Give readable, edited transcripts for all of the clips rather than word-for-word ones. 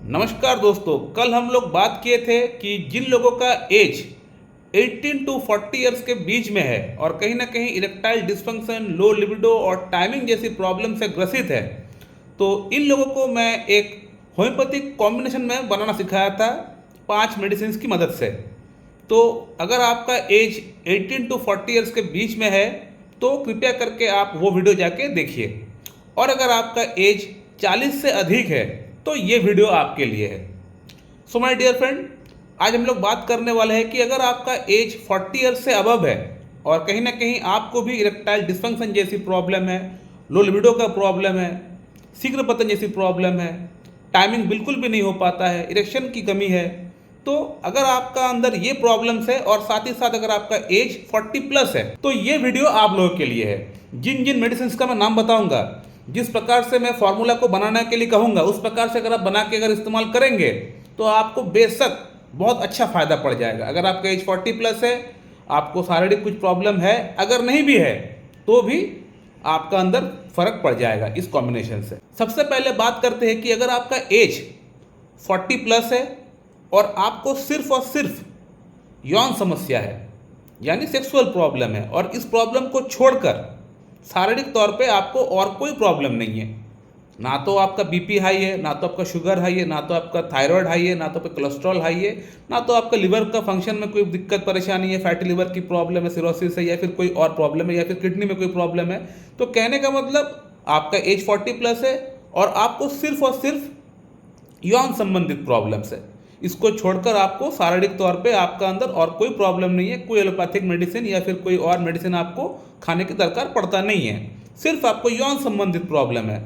नमस्कार दोस्तों, कल हम लोग बात किए थे कि जिन लोगों का एज 18 टू 40 इयर्स के बीच में है और कहीं ना कहीं इरेक्टाइल डिस्फंक्शन, लो लिबिडो और टाइमिंग जैसी प्रॉब्लम से ग्रसित है, तो इन लोगों को मैं एक होम्योपैथिक कॉम्बिनेशन में बनाना सिखाया था 5 मेडिसिन की मदद से। तो अगर आपका एज 18 टू 40 इयर्स के बीच में है तो कृपया करके आप वो वीडियो जाके देखिए, और अगर आपका एज 40 से अधिक है तो ये वीडियो आपके लिए है। सो माय डियर फ्रेंड, आज हम लोग बात करने वाले हैं कि अगर आपका एज 40 ईयर्स से अबव है और कहीं ना कहीं आपको भी इरेक्टाइल डिस्फंक्शन जैसी प्रॉब्लम है, लो लिबिडो का प्रॉब्लम है, शीघ्र पतन जैसी प्रॉब्लम है, टाइमिंग बिल्कुल भी नहीं हो पाता है, इरेक्शन की कमी है, तो अगर आपका अंदर ये प्रॉब्लम्स है और साथ ही साथ अगर आपका एज 40 प्लस है तो ये वीडियो आप लोगों के लिए है। जिन जिन मेडिसिन का मैं नाम बताऊंगा, जिस प्रकार से मैं फार्मूला को बनाने के लिए कहूँगा, उस प्रकार से अगर आप बना के अगर इस्तेमाल करेंगे तो आपको बेशक बहुत अच्छा फ़ायदा पड़ जाएगा। अगर आपका एज 40 प्लस है, आपको शारीरिक कुछ प्रॉब्लम है, अगर नहीं भी है तो भी आपका अंदर फर्क पड़ जाएगा इस कॉम्बिनेशन से। सबसे पहले बात करते हैं कि अगर आपका एज 40 प्लस है और आपको सिर्फ और सिर्फ यौन समस्या है, यानी सेक्सुअल प्रॉब्लम है, और इस प्रॉब्लम को छोड़कर शारीरिक तौर पे आपको और कोई प्रॉब्लम नहीं है, ना तो आपका बीपी हाई है, ना तो आपका शुगर हाई है, ना तो आपका थायराइड हाई है, ना तो आपका कोलेस्ट्रॉल हाई है, ना तो आपका लिवर का फंक्शन में कोई दिक्कत परेशानी है, फैटी लिवर की प्रॉब्लम है, सिरोसिस है, या फिर कोई और प्रॉब्लम है, या फिर किडनी में कोई प्रॉब्लम है, तो कहने का मतलब आपका एज 40 प्लस है और आपको सिर्फ और सिर्फ यौन संबंधित प्रॉब्लम्स है। इसको छोड़कर आपको शारीरिक तौर पे आपका अंदर और कोई प्रॉब्लम नहीं है, कोई एलोपैथिक मेडिसिन या फिर कोई और मेडिसिन आपको खाने की दरकार पड़ता नहीं है, सिर्फ आपको यौन संबंधित प्रॉब्लम है।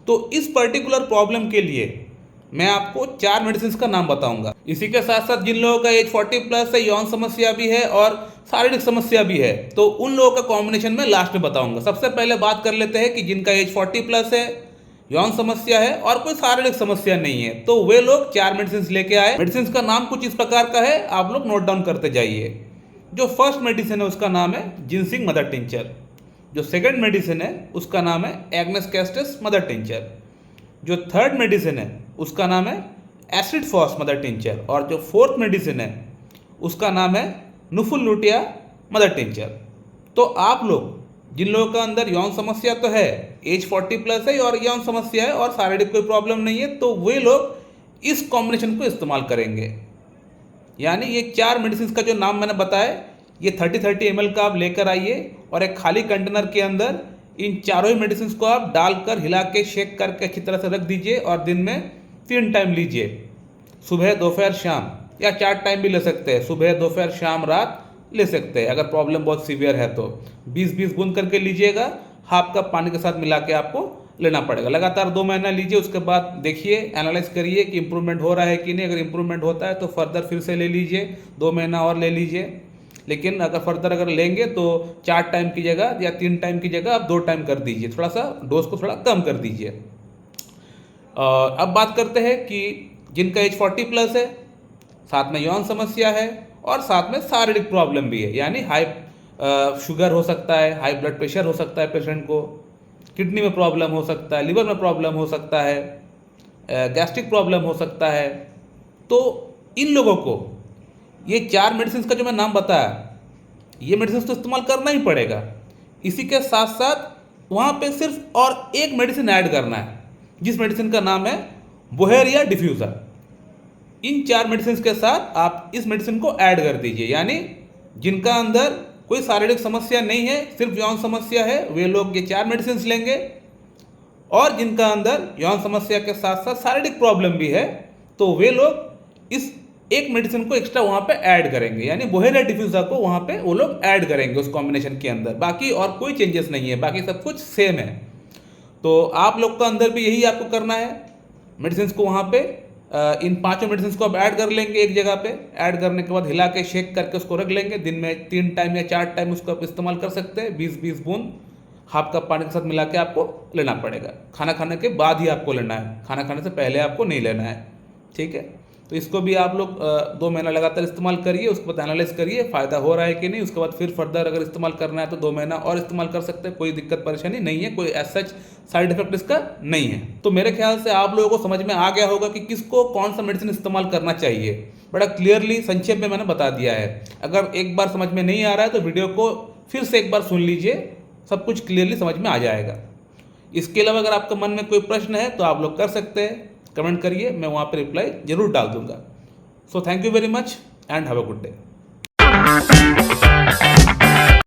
तो इस पर्टिकुलर प्रॉब्लम के लिए मैं आपको 4 मेडिसिन का नाम बताऊंगा। इसी के साथ साथ जिन लोगों का एज 40 प्लस है, यौन समस्या भी है और शारीरिक समस्या भी है, तो उन लोगों का कॉम्बिनेशन में लास्ट में बताऊंगा। सबसे पहले बात कर लेते हैं कि जिनका एज 40 प्लस है, यौन समस्या है और कोई शारीरिक समस्या नहीं है, तो वे लोग 4 मेडिसिन लेके आए। मेडिसिन का नाम कुछ इस प्रकार का है, आप लोग नोट डाउन करते जाइए। जो फर्स्ट मेडिसिन है उसका नाम है जिनसिंग मदर टिंचर। जो सेकंड मेडिसिन है उसका नाम है एग्नेस कैस्टस मदर टिंचर। जो थर्ड मेडिसिन है उसका नाम है एसिड फॉस मदर टिंचर। और जो फोर्थ मेडिसिन है उसका नाम है नुफुल लुटिया मदर टिंचर। तो आप लोग जिन लोगों का अंदर यौन समस्या तो है, एज 40 प्लस है और यौन समस्या है और शारीरिक कोई प्रॉब्लम नहीं है, तो वे लोग इस कॉम्बिनेशन को इस्तेमाल करेंगे। यानी ये 4 मेडिसिन का जो नाम मैंने बताया, ये 30-30 ml का आप लेकर आइए और एक खाली कंटेनर के अंदर इन चारों ही मेडिसिन को आप डालकर हिला के शेक करके अच्छी तरह से रख दीजिए और दिन में 3 टाइम लीजिए, सुबह दोपहर शाम, या 4 टाइम भी ले सकते हैं, सुबह दोपहर शाम रात ले सकते हैं। अगर प्रॉब्लम बहुत सीवियर है तो 20-20 बूंद करके लीजिएगा, हाफ कप पानी के साथ मिला के आपको लेना पड़ेगा। लगातार 2 महीना लीजिए, उसके बाद देखिए, एनालाइज करिए कि इंप्रूवमेंट हो रहा है कि नहीं। अगर इंप्रूवमेंट होता है तो फर्दर फिर से ले लीजिए, 2 महीना और ले लीजिए। लेकिन अगर फर्दर अगर लेंगे तो 4 टाइम की जगह या 3 टाइम की जगह आप 2 टाइम कर दीजिए, थोड़ा सा डोज को थोड़ा कम कर दीजिए। अब बात करते हैं कि जिनका एज 40 प्लस है, साथ में यौन समस्या है और साथ में शारीरिक प्रॉब्लम भी है, यानी हाई शुगर हो सकता है, हाई ब्लड प्रेशर हो सकता है पेशेंट को, किडनी में प्रॉब्लम हो सकता है, लिवर में प्रॉब्लम हो सकता है, गैस्ट्रिक प्रॉब्लम हो सकता है। तो इन लोगों को ये 4 मेडिसिन का जो मैं नाम बताया, ये मेडिसिन तो इस्तेमाल करना ही पड़ेगा। इसी के साथ साथ वहाँ पे सिर्फ और एक मेडिसिन ऐड करना है, जिस मेडिसिन का नाम है बोहेरिया डिफ्यूज़र। इन 4 मेडिसिन के साथ आप इस मेडिसिन को ऐड कर दीजिए। यानी जिनका अंदर कोई शारीरिक समस्या नहीं है, सिर्फ यौन समस्या है, वे लोग ये 4 मेडिसिन लेंगे, और जिनका अंदर यौन समस्या के साथ साथ शारीरिक प्रॉब्लम भी है तो वे लोग इस एक मेडिसिन को एक्स्ट्रा वहाँ पे ऐड करेंगे, यानी बोहेरिया डिफ्यूज़र को वहाँ पे वो लोग ऐड करेंगे उस कॉम्बिनेशन के अंदर। बाकी और कोई चेंजेस नहीं है, बाकी सब कुछ सेम है। तो आप लोग का अंदर भी यही आपको करना है, मेडिसिन को वहाँ पे इन 5 मेडिसिन को आप ऐड कर लेंगे एक जगह पे। ऐड करने के बाद हिला के शेक करके उसको रख लेंगे, दिन में 3 टाइम या 4 टाइम उसको आप इस्तेमाल कर सकते हैं। 20-20 बूंद हाफ कप पानी के साथ मिला के आपको लेना पड़ेगा। खाना खाने के बाद ही आपको लेना है, खाना खाने से पहले आपको नहीं लेना है, ठीक है। तो इसको भी आप लोग 2 महीना लगातार इस्तेमाल करिए, उसके बाद एनालाइज करिए फ़ायदा हो रहा है कि नहीं। उसके बाद फिर फर्दर अगर इस्तेमाल करना है तो 2 महीना और इस्तेमाल कर सकते हैं, कोई दिक्कत परेशानी नहीं है, कोई एज सच साइड इफेक्ट इसका नहीं है। तो मेरे ख्याल से आप लोगों को समझ में आ गया होगा कि किसको कौन सा मेडिसिन इस्तेमाल करना चाहिए। बड़ा क्लियरली संक्षेप में मैंने बता दिया है। अगर एक बार समझ में नहीं आ रहा है तो वीडियो को फिर से एक बार सुन लीजिए, सब कुछ क्लियरली समझ में आ जाएगा। इसके अलावा अगर आपके मन में कोई प्रश्न है तो आप लोग कर सकते हैं, कमेंट करिए, मैं वहाँ पर रिप्लाई जरूर डाल दूंगा। So thank you very much and have a good day.